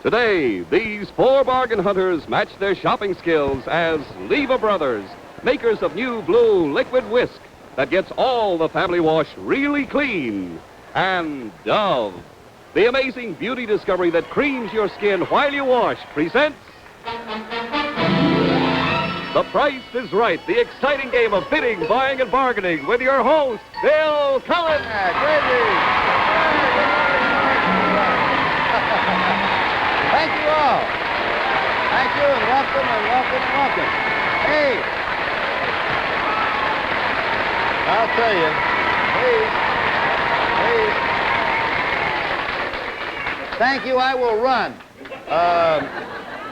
Today, these four bargain hunters match their shopping skills as Lever Brothers, makers of new blue liquid whisk that gets all the family wash really clean. And Dove, the amazing beauty discovery that creams your skin while you wash, presents The Price is Right, the exciting game of bidding, buying, and bargaining with your host, Bill Cullen. Thank you all. Thank you, and welcome, and welcome, and welcome. Hey, I'll tell you, please. Thank you, I will run.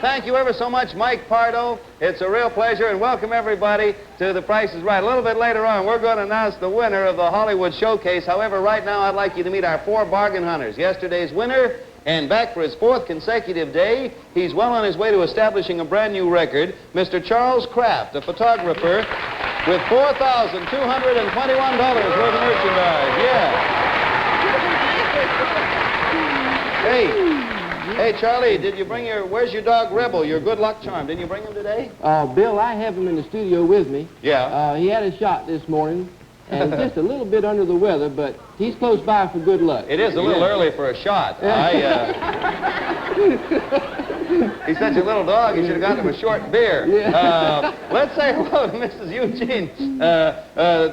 Thank you ever so much, Mike Pardo. It's a real pleasure, and welcome everybody to The Price is Right. A little bit later on, we're going to announce the winner of the Hollywood Showcase. However, right now, I'd like you to meet our four bargain hunters. Yesterday's winner, and back for his fourth consecutive day, he's well on his way to establishing a brand new record, Mr. Charles Kraft, a photographer, with $4,221 worth of merchandise. Yeah. Hey, Charlie, did you bring where's your dog Rebel, your good luck charm? Didn't you bring him today? Bill, I have him in the studio with me. Yeah. He had a shot this morning, and just a little bit under the weather, but he's close by for good luck. It is a little early for a shot. He's such a little dog, he should have gotten him a short beer. Yeah. Let's say hello to Mrs. Eugene.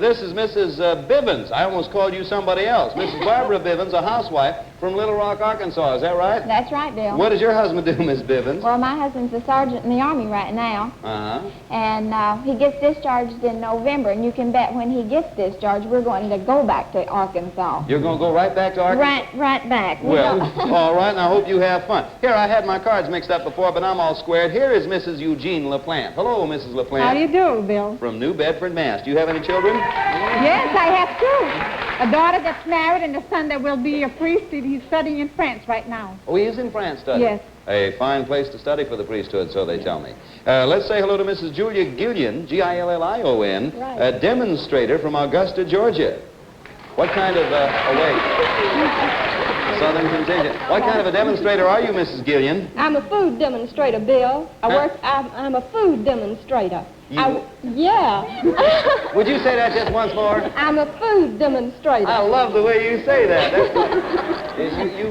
This is Mrs. Bivens. I almost called you somebody else. Mrs. Barbara Bivens, a housewife from Little Rock, Arkansas. Is that right? That's right, Bill. What does your husband do, Miss Bivens? Well, my husband's a sergeant in the Army right now. Uh-huh. And he gets discharged in November, and you can bet when he gets discharged, we're going to go back to Arkansas. You're going to go right back to Arkansas? Right back. Well, all right, and I hope you have fun. Here, I had my cards mixed up before, but I'm all squared. Here is Mrs. Eugene LaPlante. Hello, Mrs. LaPlante. How do you do, Bill? From New Bedford, Mass. Do you have any children? Yes, I have two. A daughter that's married and a son that will be a priest. He's studying in France right now. Oh, he is in France studying? Yes. A fine place to study for the priesthood, so they tell me. Let's say hello to Mrs. Julia Gillion, Gillion, right. A demonstrator from Augusta, Georgia. What kind of, Southern contingent. What kind of a demonstrator are you, Mrs. Gillion? I'm a food demonstrator, Bill. I'm a food demonstrator. Yeah. Would you say that just once more? I'm a food demonstrator. I love the way you say that.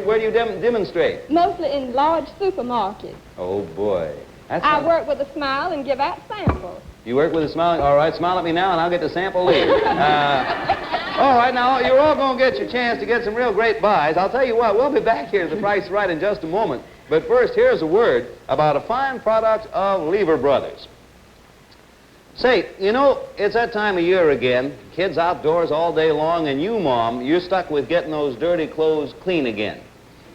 Where do you demonstrate? Mostly in large supermarkets. Oh, boy. I work with a smile and give out samples. You work with a smile? All right, smile at me now, and I'll get the sample later. All right, now, you're all going to get your chance to get some real great buys. I'll tell you what, we'll be back here to The Price is Right in just a moment. But first, here's a word about a fine product of Lever Brothers. Say, you know, it's that time of year again. Kids outdoors all day long, and you, Mom, you're stuck with getting those dirty clothes clean again.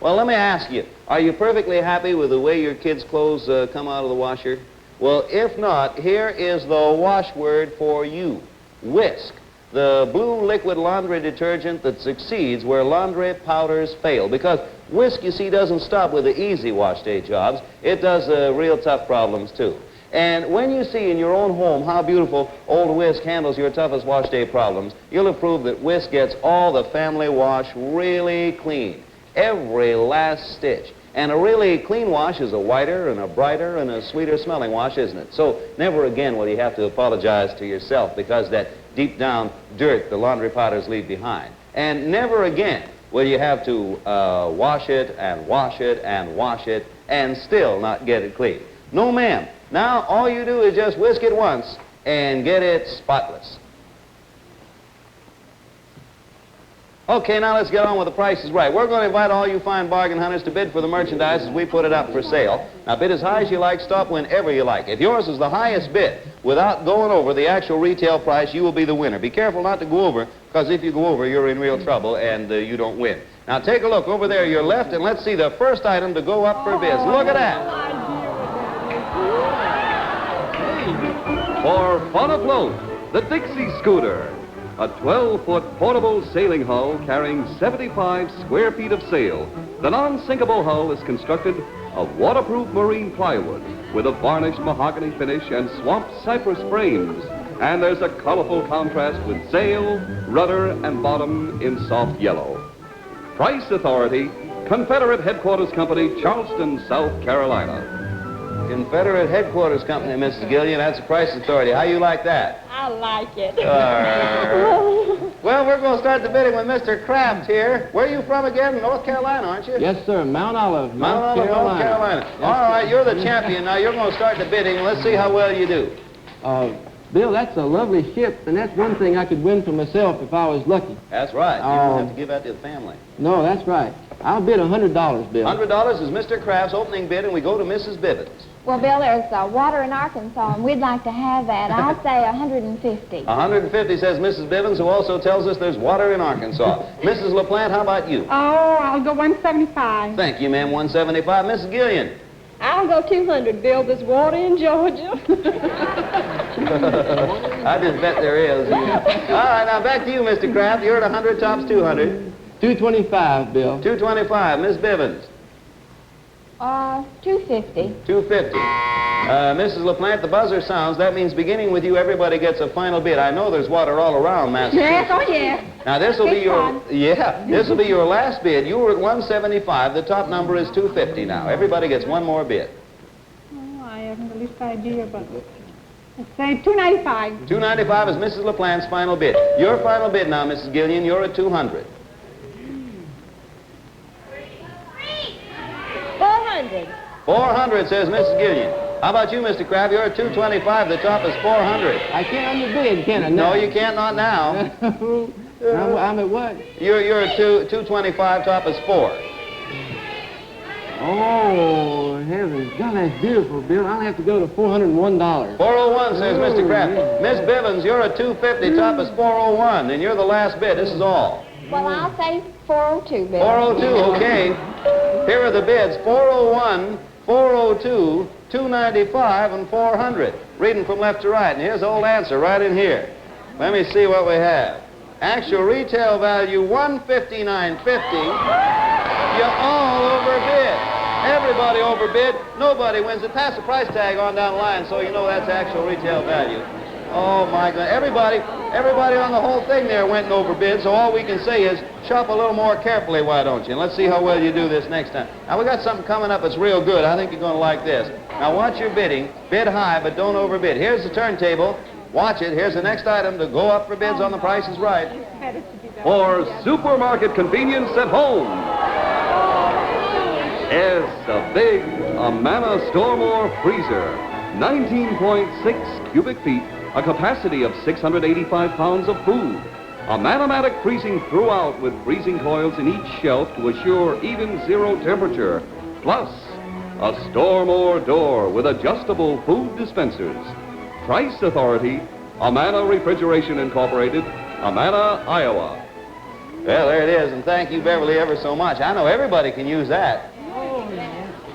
Well, let me ask you, are you perfectly happy with the way your kids' clothes come out of the washer? Well, if not, here is the wash word for you, whisk. The blue liquid laundry detergent that succeeds where laundry powders fail. Because whisk, you see, doesn't stop with the easy wash day jobs. It does real tough problems, too. And when you see in your own home how beautiful old Whisk handles your toughest wash day problems, you'll approve that Whisk gets all the family wash really clean. Every last stitch. And a really clean wash is a whiter and a brighter and a sweeter smelling wash, isn't it? So never again will you have to apologize to yourself because that deep down dirt the laundry powders leave behind. And never again will you have to wash it and wash it and wash it and still not get it clean. No, ma'am. Now all you do is just whisk it once and get it spotless. Okay, now let's get on with The Price is Right. We're going to invite all you fine bargain hunters to bid for the merchandise as we put it up for sale. Now, bid as high as you like, stop whenever you like. If yours is the highest bid, without going over the actual retail price, you will be the winner. Be careful not to go over, because if you go over, you're in real trouble and you don't win. Now, take a look over there, your left, and let's see the first item to go up for bids. Look at that. For fun afloat, the Dixie Scooter. A 12-foot portable sailing hull carrying 75 square feet of sail. The non-sinkable hull is constructed of waterproof marine plywood with a varnished mahogany finish and swamped cypress frames. And there's a colorful contrast with sail, rudder, and bottom in soft yellow. Price authority, Confederate Headquarters Company, Charleston, South Carolina. Confederate Headquarters Company, Mrs. Gillian. That's the price authority. How you like that? I like it. Well, we're going to start the bidding with Mr. Kraft here. Where are you from again? North Carolina, aren't you? Yes, sir. Mount Olive, Mount North Olive, Carolina. North Carolina. Yes, All right, sir. you're the champion. Now you're going to start the bidding. Let's see how well you do. Bill, that's a lovely ship, and that's one thing I could win for myself if I was lucky. That's right. You don't have to give that to the family. No, that's right. I'll bid $100, Bill. $100 is Mr. Kraft's opening bid, and we go to Mrs. Bivens. Well, Bill, there's water in Arkansas, and we'd like to have that. I'll say 150. 150 says Mrs. Bivens, who also tells us there's water in Arkansas. Mrs. LaPlante, how about you? Oh, I'll go 175. Thank you, ma'am. 175. Mrs. Gillian. I'll go 200, Bill. There's water in Georgia. I just bet there is. All right, now back to you, Mr. Kraft. You're at 100, tops 200. 225, Bill. 225. Miss Bivens. 250. 250. Mrs. LaPlante, the buzzer sounds. That means beginning with you, everybody gets a final bid. I know there's water all around, Massachusetts. Yes, oh, yes. Now, this will be Big your... fun. Yeah, this will be your last bid. You were at 175. The top number is 250 now. Everybody gets one more bid. Oh, I haven't the least idea, but let's say 295. 295 is Mrs. LaPlante's final bid. Your final bid now, Mrs. Gillian, you're at 200. 400. 400, says Mrs. Gillian. How about you, Mr. Kraft? You're at 225. The top is 400. I can't underbid, can I? No, you can't, not now. I'm at what? You're at 225. Top is 4. Oh, heavens. God, that's beautiful, Bill. I'll have to go to $401. 401, says Mr. Kraft. Miss Bivens, you're at 250. Top is 401, and you're the last bid. This is all. Well, I'll say 402, Bill. 402, okay. Here are the bids. 401, 402, 295, and 400. Reading from left to right. And here's the old answer right in here. Let me see what we have. Actual retail value, $159.50. You all overbid. Everybody overbid. Nobody wins it. Pass the price tag on down the line so you know that's actual retail value. Oh, my God. Everybody on the whole thing there went and overbid, so all we can say is shop a little more carefully, why don't you? And let's see how well you do this next time. Now, we got something coming up that's real good. I think you're going to like this. Now, watch your bidding. Bid high, but don't overbid. Here's the turntable. Watch it. Here's the next item to go up for bids on The Price is Right. For supermarket convenience at home. Yes, a big Amana Stormore freezer. 19.6 cubic feet, a capacity of 685 pounds of food. A Manomatic freezing throughout with freezing coils in each shelf to assure even zero temperature. Plus, a Stormore door with adjustable food dispensers. Price authority, Amana Refrigeration Incorporated, Amana, Iowa. Well, there it is, and thank you, Beverly, ever so much. I know everybody can use that.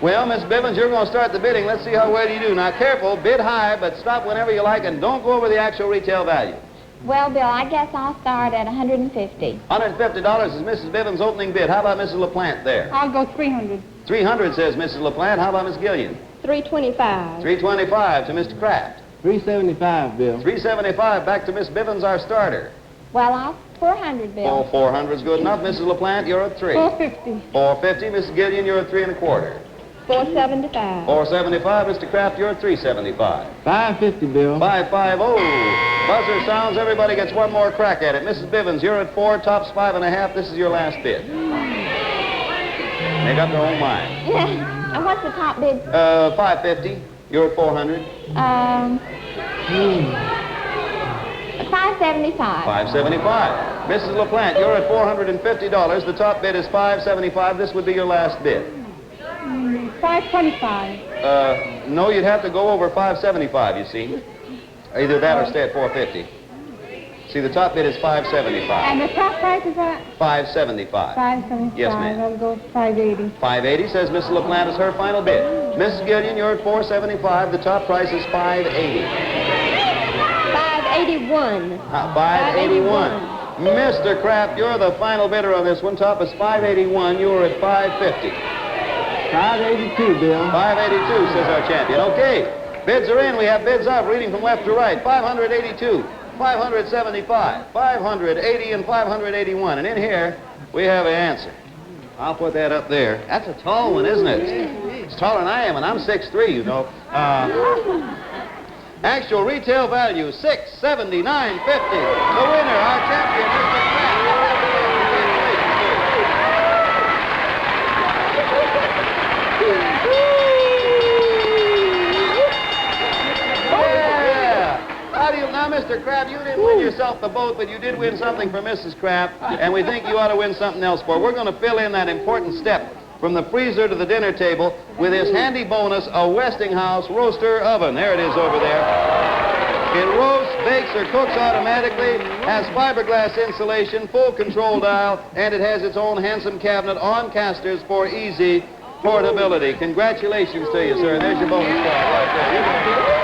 Well, Miss Bivens, you're going to start the bidding. Let's see how well you do. Now, careful, bid high, but stop whenever you like, and don't go over the actual retail value. Well, Bill, I guess I'll start at 150. $150 is Mrs. Bivens' opening bid. How about Mrs. LaPlante there? I'll go 300. 300, says Mrs. LaPlante. How about Miss Gillian? 325. 325 to Mr. Kraft. 375, Bill. 375 back to Miss Bivens, our starter. Well, I'll 400, Bill. Oh, 400 is good enough. Mrs. LaPlante, you're at 3. 450. 450. Mrs. Gillian, you're at 3 1/4. 475. 475. Mr. Kraft, you're at 375. 550, Bill. 550. Buzzer sounds. Everybody gets one more crack at it. Mrs. Bivens, you're at 4. Tops 5.5. This is your last bid. Make up their own mind. Yeah. And what's the top bid? 550. You're at 400. 575. 575. Mrs. LaPlante, you're at $450. The top bid is 575. This would be your last bid. 525. No, you'd have to go over 575, you see. Either that or stay at 450. See, the top bid is 575. And the top price is what? 575. 575. Yes, ma'am. I'll go 580. 580 says Mrs. LaPlante is her final bid. Mrs. Gillian, you're at 475. The top price is 580. 581. 581. Mr. Kraft, you're the final bidder on this one. Top is 581. You were at 550. 582, Bill. 582, says our champion. Okay, bids are in. We have bids up, reading from left to right. 582, 575, 580, and 581. And in here, we have an answer. I'll put that up there. That's a tall one, isn't it? It's taller than I am, and I'm 6'3", you know. Actual retail value, $679.50. The winner, our champion, Mr. Kraft. Now, Mr. Kraft, you didn't win yourself the boat, but you did win something for Mrs. Kraft, and we think you ought to win something else for her. We're going to fill in that important step from the freezer to the dinner table with his handy bonus, a Westinghouse roaster oven. There it is over there. It roasts, bakes, or cooks automatically, has fiberglass insulation, full control dial, and it has its own handsome cabinet on casters for easy portability. Congratulations to you, sir. There's your bonus card right there.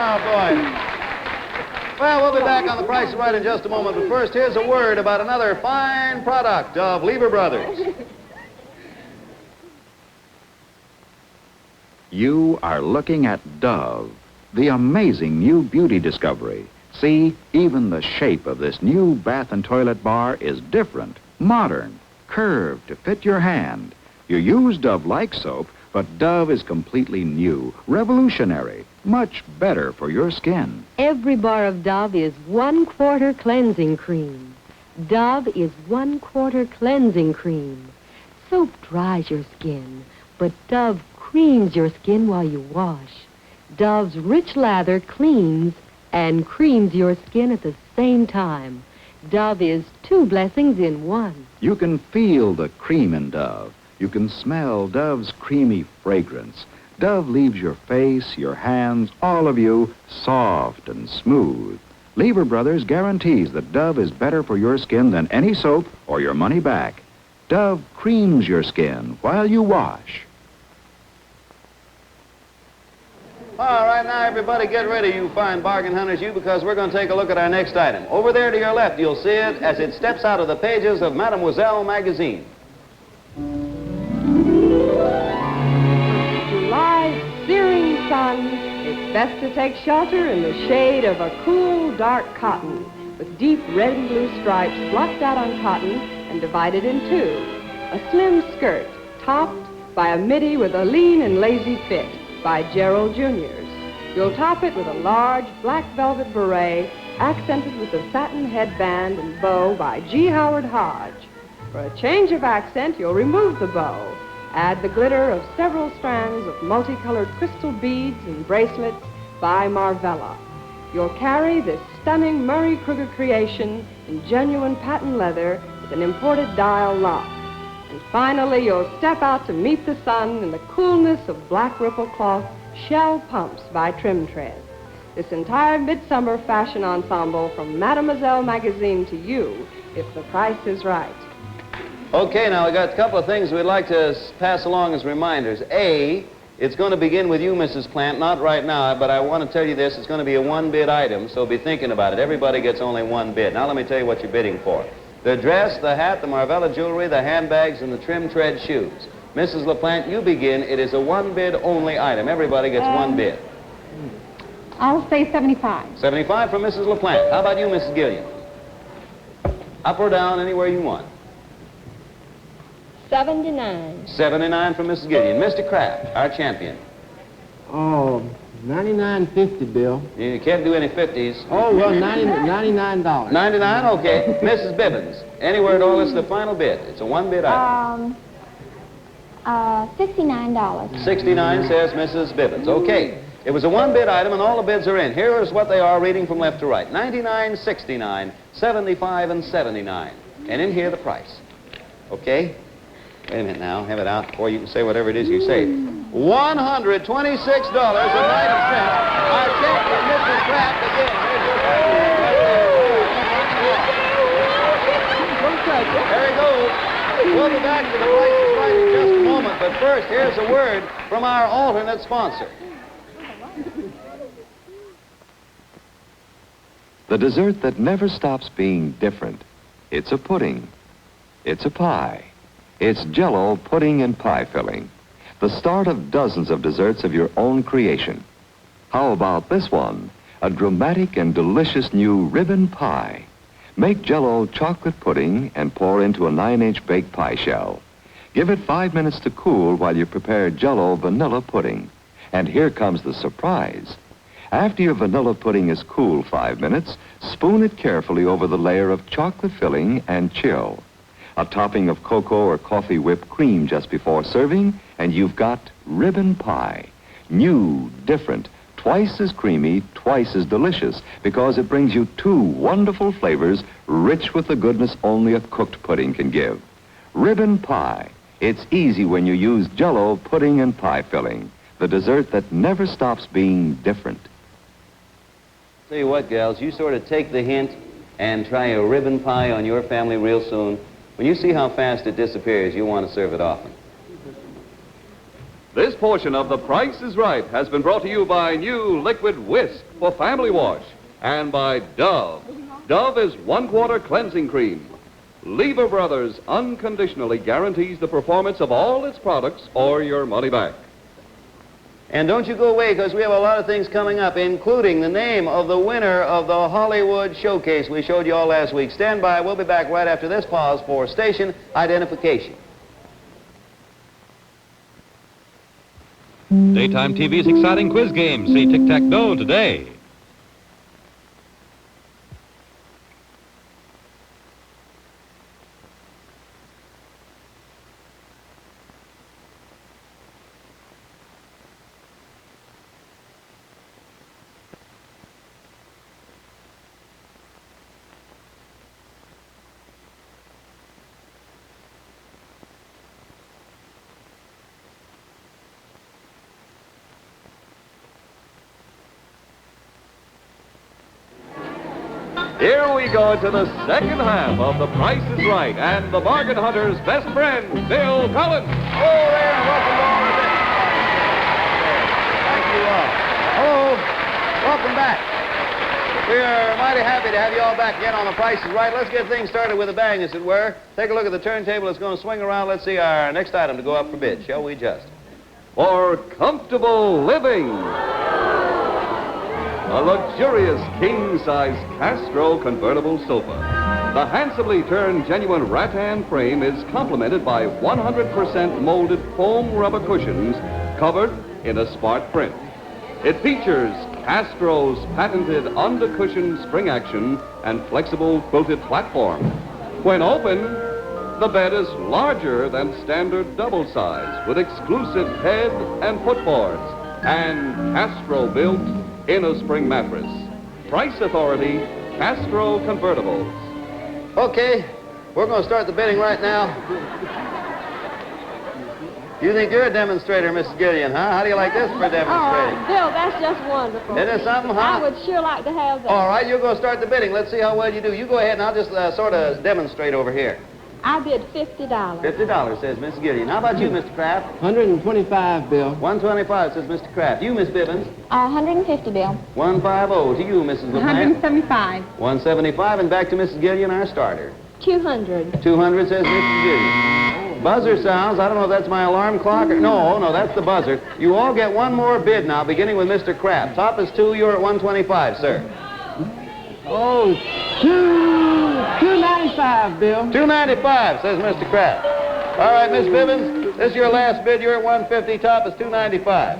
Oh, boy. Well, we'll be back on The Price is Right in just a moment, but first, here's a word about another fine product of Lever Brothers. You are looking at Dove, the amazing new beauty discovery. See, even the shape of this new bath and toilet bar is different, modern, curved to fit your hand. You use Dove-like soap, but Dove is completely new, revolutionary, much better for your skin. Every bar of Dove is 1/4 cleansing cream. Dove is 1/4 cleansing cream. Soap dries your skin, but Dove creams your skin while you wash. Dove's rich lather cleans and creams your skin at the same time. Dove is 2 blessings in one. You can feel the cream in Dove. You can smell Dove's creamy fragrance. Dove leaves your face, your hands, all of you, soft and smooth. Lever Brothers guarantees that Dove is better for your skin than any soap or your money back. Dove creams your skin while you wash. All right, now, everybody, get ready, you fine bargain hunters, you, because we're going to take a look at our next item. Over there to your left, you'll see it as it steps out of the pages of Mademoiselle magazine. July's searing sun, it's best to take shelter in the shade of a cool, dark cotton with deep red and blue stripes blotched out on cotton and divided in two. A slim skirt topped by a midi with a lean and lazy fit by Gerald Juniors. You'll top it with a large black velvet beret accented with a satin headband and bow by G. Howard Hodge. For a change of accent, you'll remove the bow. Add the glitter of several strands of multicolored crystal beads and bracelets by Marvella. You'll carry this stunning Murray Kruger creation in genuine patent leather with an imported dial lock. And finally, you'll step out to meet the sun in the coolness of black ripple cloth shell pumps by Trim Tread. This entire midsummer fashion ensemble from Mademoiselle magazine to you, if the price is right. Okay, now we got a couple of things we'd like to pass along as reminders. A, it's going to begin with you, Mrs. Plant, not right now, but I want to tell you this, it's going to be a one-bid item, so be thinking about it. Everybody gets only one bid. Now let me tell you what you're bidding for. The dress, the hat, the Marvella jewelry, the handbags, and the Trim Tread shoes. Mrs. LaPlante, you begin. It is a one-bid only item. Everybody gets one bid. I'll say 75. 75 from Mrs. LaPlante. How about you, Mrs. Gillian? Up or down, anywhere you want. 79. 79 from Mrs. Gillian. Mr. Kraft, our champion. Oh, $99.50, Bill. You can't do any 50s. Oh, well, $99. 99? Okay. Mrs. Bibbins, anywhere at all, it's the final bid. It's a one-bid item. $69. 69, says Mrs. Bibbins. Okay. It was a one-bid item, and all the bids are in. Here is what they are, reading from left to right. 99, 69, 75, and 79. And in here, the price. Okay? Wait a minute now. Have it out before you can say whatever it is you say. $126.90. Our champion, Mrs. Kraft, again. There he goes. We'll be back to The Price is Right in just a moment, but first, here's a word from our alternate sponsor. The dessert that never stops being different. It's a pudding. It's a pie. It's Jell-O pudding and pie filling. The start of dozens of desserts of your own creation. How about this one? A dramatic and delicious new ribbon pie. Make Jell-O chocolate pudding and pour into a 9-inch baked pie shell. Give it 5 minutes to cool while you prepare Jell-O vanilla pudding. And here comes the surprise. After your vanilla pudding is cooled 5 minutes, spoon it carefully over the layer of chocolate filling and chill. A topping of cocoa or coffee whipped cream just before serving, and you've got ribbon pie. New, different, twice as creamy, twice as delicious, because it brings you 2 wonderful flavors rich with the goodness only a cooked pudding can give. Ribbon pie. It's easy when you use Jell-O pudding and pie filling, the dessert that never stops being different. Tell you what, gals, you sort of take the hint and try a ribbon pie on your family real soon. When you see how fast it disappears, you want to serve it often. This portion of The Price is Right has been brought to you by new Liquid Whisk for family wash and by Dove. Dove is 1/4 cleansing cream. Lever Brothers unconditionally guarantees the performance of all its products or your money back. And don't you go away, because we have a lot of things coming up, including the name of the winner of the Hollywood Showcase we showed you all last week. Stand by. We'll be back right after this pause for station identification. Daytime TV's exciting quiz game. See Tic-Tac-Dough today. Here we go to the second half of The Price is Right and the bargain hunter's best friend, Bill Collins. Hello there, and welcome to all of this. Thank you all. Hello. Welcome back. We are mighty happy to have you all back again on The Price is Right. Let's get things started with a bang, as it were. Take a look at the turntable. It's going to swing around. Let's see our next item to go up for bid. Shall we just? For comfortable living. A luxurious king-size Castro convertible sofa. The handsomely turned genuine rattan frame is complemented by 100% molded foam rubber cushions covered in a smart print. It features Castro's patented under-cushion spring action and flexible quilted platform. When open, the bed is larger than standard double size with exclusive head and footboards and Castro-built inner-spring mattress. Price authority, Castro Convertibles. Okay, we're going to start the bidding right now. You think you're a demonstrator, Mrs. Gideon, huh? How do you like this for demonstrating? Oh, Bill, that's just wonderful. Isn't it something, huh? I would sure like to have that. All right, you're going to start the bidding. Let's see how well you do. You go ahead, and I'll just sort of demonstrate over here. I bid $50. $50, says Miss Gideon. How about you, Mr. Kraft? 125, Bill. 125, says Mr. Kraft. You, Miss Bibbins? 150, Bill. 150 to you, Mrs. LaPlante. 175. 175, and back to Mrs. Gideon, our starter. 200. 200, says Mrs. Gideon. Buzzer sounds. I don't know if that's my alarm clock or... No, that's the buzzer. You all get one more bid now, beginning with Mr. Kraft. Top is 2, you're at 125, sir. Oh, 295, Bill. 295, says Mr. Kraft. All right, Miss Bibbins, this is your last bid. You're at 150. Top is 295.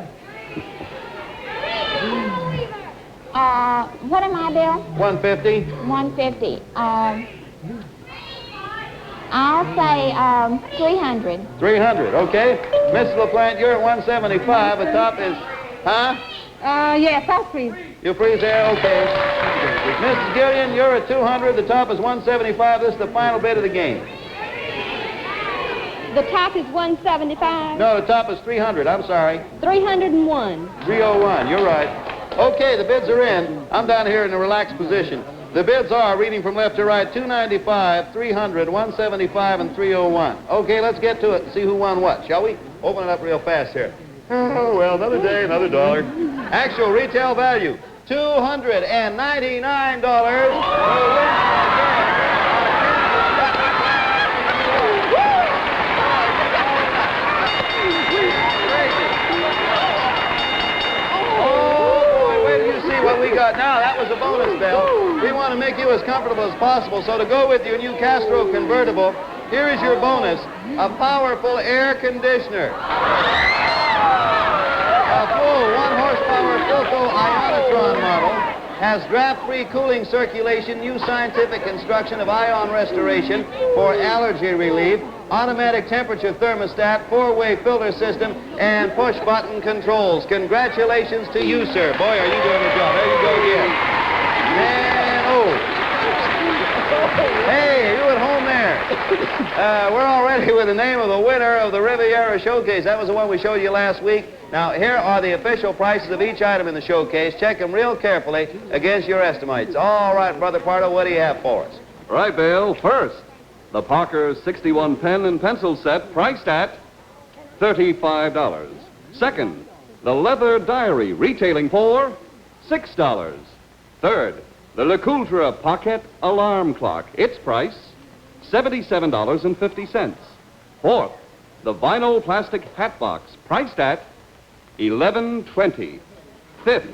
What am I, Bill? 150. 150. I'll say 300. 300, okay. Mrs. LaPlante, you're at 175. The top is, huh? Yes, I'll freeze. You freeze there? Okay. Mrs. Gideon, you're at 200. The top is 175. This is the final bid of the game. The top is 175. No, the top is 300. I'm sorry. 301. 301. You're right. Okay, the bids are in. I'm down here in a relaxed position. The bids are, reading from left to right, 295, 300, 175, and 301. Okay, let's get to it and see who won what, shall we? Open it up real fast here. Oh, well, another day, another dollar. Actual retail value, $299. What we got now, that was a bonus, Bell. We want to make you you as comfortable as possible. So to go with your new Castro convertible, here is your bonus, a powerful air conditioner. A full 1-horsepower Philco Ionitron model has draft-free cooling circulation, new scientific construction of ion restoration for allergy relief, automatic temperature thermostat, 4-way filter system, and push-button controls. Congratulations to you, sir. Boy, are you doing the job. There you go again. Man, oh. Hey, you at home there? We're all ready with the name of the winner of the Riviera Showcase. That was the one we showed you last week. Now, here are the official prices of each item in the showcase. Check them real carefully against your estimates. All right, Brother Pardo, what do you have for us? Right, Bill. First, the Parker 61 pen and pencil set priced at $35. Second, the leather diary retailing for $6. Third, the LeCoultre pocket alarm clock. Its price, $77.50. Fourth, the vinyl plastic hat box priced at $11.20. Fifth,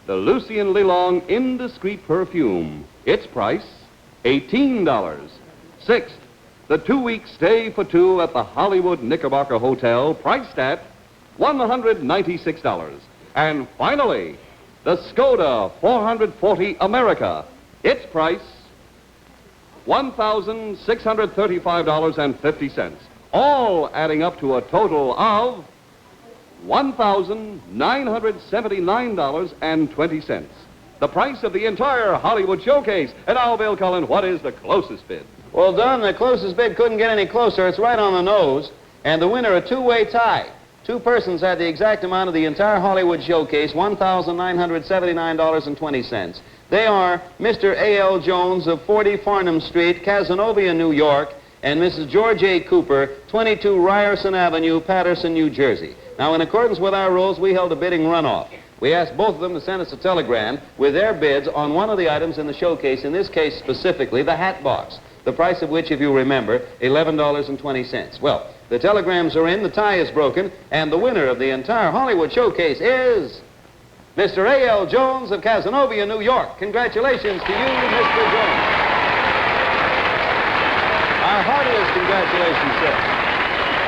the Lucien Lelong indiscreet perfume. Its price, $18. Sixth, the 2-week stay for two at the Hollywood Knickerbocker Hotel, priced at $196. And finally, the Skoda 440 America. Its price, $1,635.50. All adding up to a total of $1,979.20. The price of the entire Hollywood Showcase. And now, Bill Cullen, what is the closest bid? Well done. The closest bid couldn't get any closer. It's right on the nose. And the winner, a two-way tie. Two persons had the exact amount of the entire Hollywood Showcase, $1,979.20. They are Mr. A.L. Jones of 40 Farnham Street, Cazenovia, New York, and Mrs. George A. Cooper, 22 Ryerson Avenue, Patterson, New Jersey. Now, in accordance with our rules, we held a bidding runoff. We asked both of them to send us a telegram with their bids on one of the items in the showcase, in this case specifically, the hat box, the price of which, if you remember, $11.20. Well, the telegrams are in, the tie is broken, and the winner of the entire Hollywood Showcase is Mr. A.L. Jones of Cazenovia, New York. Congratulations to you, Mr. Jones. Our heartiest congratulations, sir.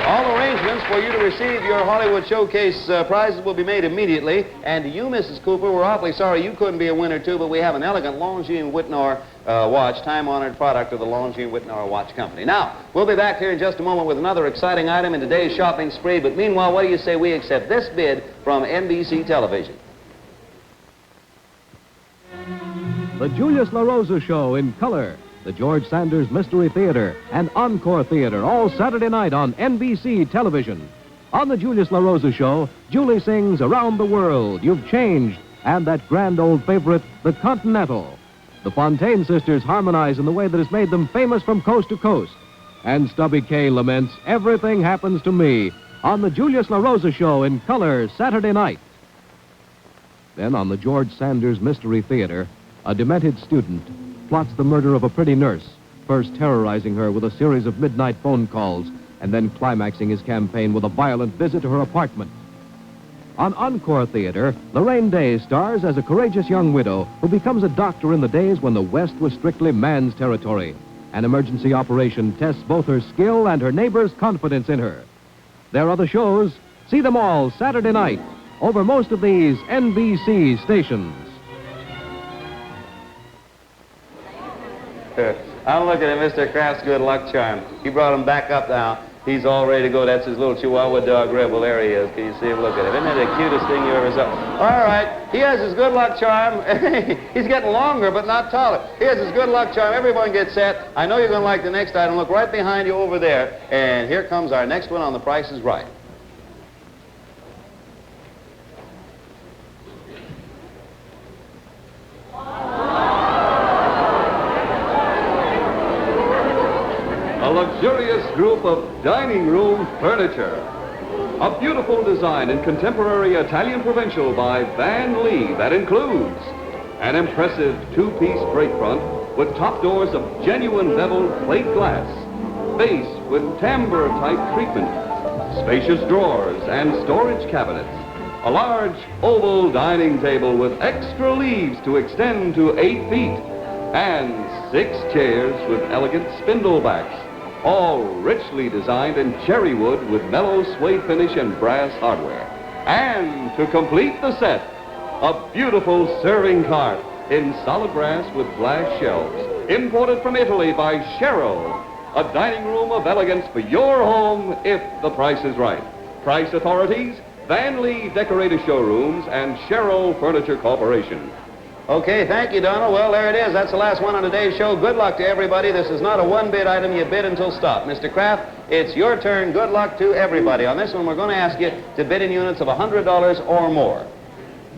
All arrangements for you to receive your Hollywood Showcase prizes will be made immediately. And to you, Mrs. Cooper, we're awfully sorry you couldn't be a winner, too, but we have an elegant Longines Whitnor watch, time-honored product of the Longines Whitnor Watch Company. Now, we'll be back here in just a moment with another exciting item in today's shopping spree. But meanwhile, what do you say we accept this bid from NBC Television? The Julius LaRosa Show in color, the George Sanders Mystery Theater, and Encore Theater, all Saturday night on NBC Television. On the Julius LaRosa Show, Julie sings Around the World, You've Changed, and that grand old favorite, The Continental. The Fontaine sisters harmonize in the way that has made them famous from coast to coast. And Stubby K laments Everything Happens to Me on the Julius LaRosa Show in color Saturday night. Then on the George Sanders Mystery Theater, a demented student plots the murder of a pretty nurse, first terrorizing her with a series of midnight phone calls, and then climaxing his campaign with a violent visit to her apartment. On Encore Theater, Lorraine Day stars as a courageous young widow who becomes a doctor in the days when the West was strictly man's territory. An emergency operation tests both her skill and her neighbor's confidence in her. There are the shows. See them all Saturday night over most of these NBC stations. I'm looking at Mr. Kraft's good luck charm. He brought him back up now. He's all ready to go. That's his little Chihuahua dog, Rebel. There he is. Can you see him? Look at him. Isn't that the cutest thing you ever saw? All right. He has his good luck charm. He's getting longer, but not taller. He has his good luck charm. Everyone gets set. I know you're going to like the next item. Look right behind you over there. And here comes our next one on The Price is Right. A luxurious group of dining room furniture. A beautiful design in contemporary Italian provincial by Van Lee that includes an impressive two-piece break front with top doors of genuine beveled plate glass, base with timbre-type treatment, spacious drawers and storage cabinets, a large oval dining table with extra leaves to extend to 8 feet, and 6 chairs with elegant spindle backs, all richly designed in cherry wood with mellow suede finish and brass hardware. And to complete the set, a beautiful serving cart in solid brass with glass shelves, imported from Italy by Sherrill. A dining room of elegance for your home if the price is right. Price authorities, Van Lee Decorator Showrooms and Sherrill Furniture Corporation. Okay, thank you, Donald. Well, there it is. That's the last one on today's show. Good luck to everybody. This is not a one-bid item. You bid until stopped. Mr. Kraft, it's your turn. Good luck to everybody. On this one, we're going to ask you to bid in units of $100 or more.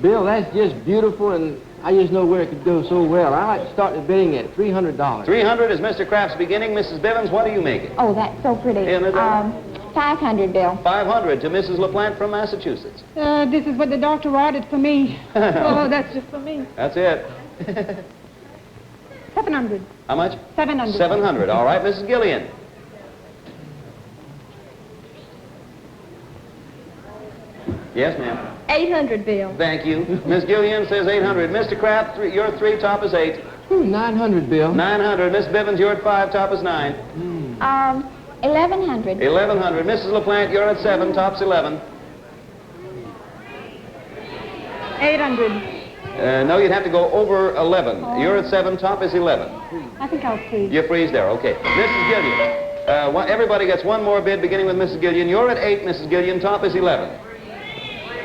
Bill, that's just beautiful, and I just know where it could go so well. I like to start the bidding at $300. $300 is Mr. Kraft's beginning. Mrs. Bivens, what do you make it? Oh, that's so pretty. Isn't it? 500, Bill. 500 to Mrs. LaPlante from Massachusetts. This is what the doctor ordered for me. Oh, that's just for me. That's it. 700. How much? 700. 700. All right, Mrs. Gillian. Yes, ma'am. 800, Bill. Thank you. Miss Gillian says 800. Mr. Kraft, your 3, top is 8. Ooh, 900, Bill. 900. Miss Bivens, you're at 5, top is 9. 1100. 1100. Mrs. LaPlante, you're at 7, top's 11. 800. No, you'd have to go over 11. Oh. You're at 7, top is 11. I think I'll freeze. You freeze there, okay. Mrs. Gillian, everybody gets one more bid beginning with Mrs. Gillian. You're at 8, Mrs. Gillian, top is 11.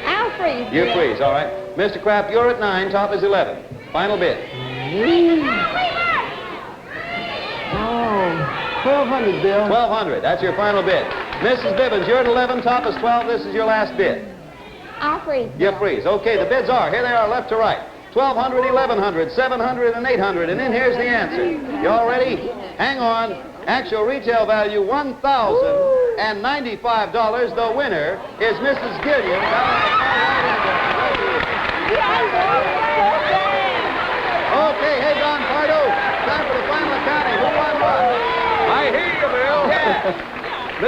I'll freeze. You freeze, all right. Mr. Kraft, you're at 9, top is 11. Final bid. Oh, 1,200, Bill. 1,200, that's your final bid. Mrs. Bivens, you're at 11, top is 12. This is your last bid. I'll freeze. You freeze. Okay, the bids are, here they are, left to right. 1,200, 1,100, 700, and 800. And then here's the answer. You all ready? Hang on. Actual retail value, $1,095. The winner is Mrs. Gillian. Okay, hey, Don Pardo, time for the final accounting. Who won what? I hear you, Bill.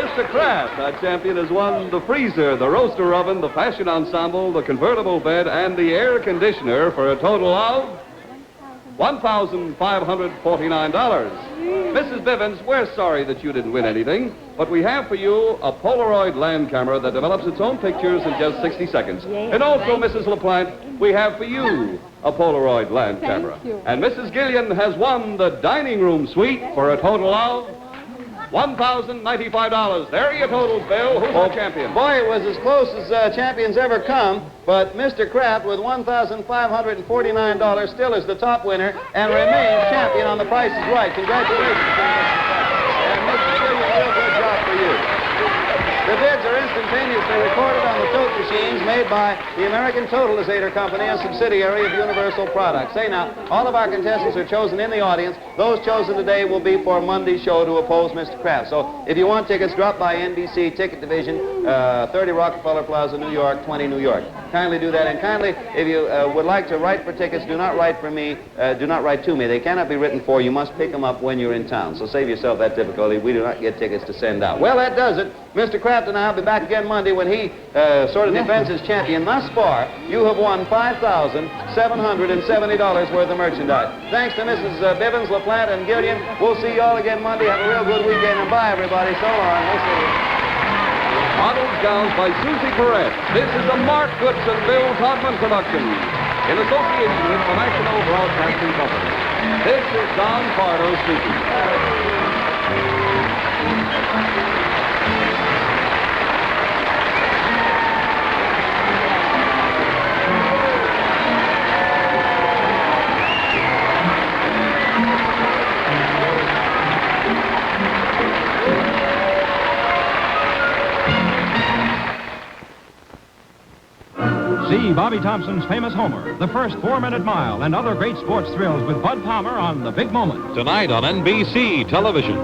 Mr. Kraft, our champion, has won the freezer, the roaster oven, the fashion ensemble, the convertible bed, and the air conditioner for a total of $1,549. Mrs. Bivens, we're sorry that you didn't win anything, but we have for you a Polaroid land camera that develops its own pictures in just 60 seconds. And also, Mrs. LaPlante, we have for you a Polaroid land camera. And Mrs. Gillian has won the dining room suite for a total of $1,095. There are your totals, Bill. Who's the champion? Boy, it was as close as champions ever come, but Mr. Kraft, with $1,549, still is the top winner and remains champion on The Price is Right. Congratulations. And Mr. Gillian, real good job for you. The bids are instantaneously recorded on the tote machines made by the American Totalizator Company, a subsidiary of Universal Products. Say now, all of our contestants are chosen in the audience. Those chosen today will be for Monday's show to oppose Mr. Kraft. So if you want tickets, drop by NBC Ticket Division, 30 Rockefeller Plaza, New York, 20 New York. Kindly do that. And kindly, if you would like to write for tickets, do not write for me. Do not write to me. They cannot be written for. You must pick them up when you're in town. So save yourself that difficulty. We do not get tickets to send out. Well, that does it. Mr. Kraft and I will be back again Monday when he sort of defends his champion. Thus far, you have won $5,770 worth of merchandise. Thanks to Mrs. Bivens, LaPlante, and Gillian. We'll see you all again Monday. Have a real good weekend, and bye, everybody. So long. We'll see you. Models Gowns by Susie Perret. This is a Mark Goodson, Bill Todman production in association with the National Broadcasting Company. This is Don Pardo speaking. See Bobby Thompson's famous Homer, the first 4-minute mile, and other great sports thrills with Bud Palmer on The Big Moment. Tonight on NBC Television.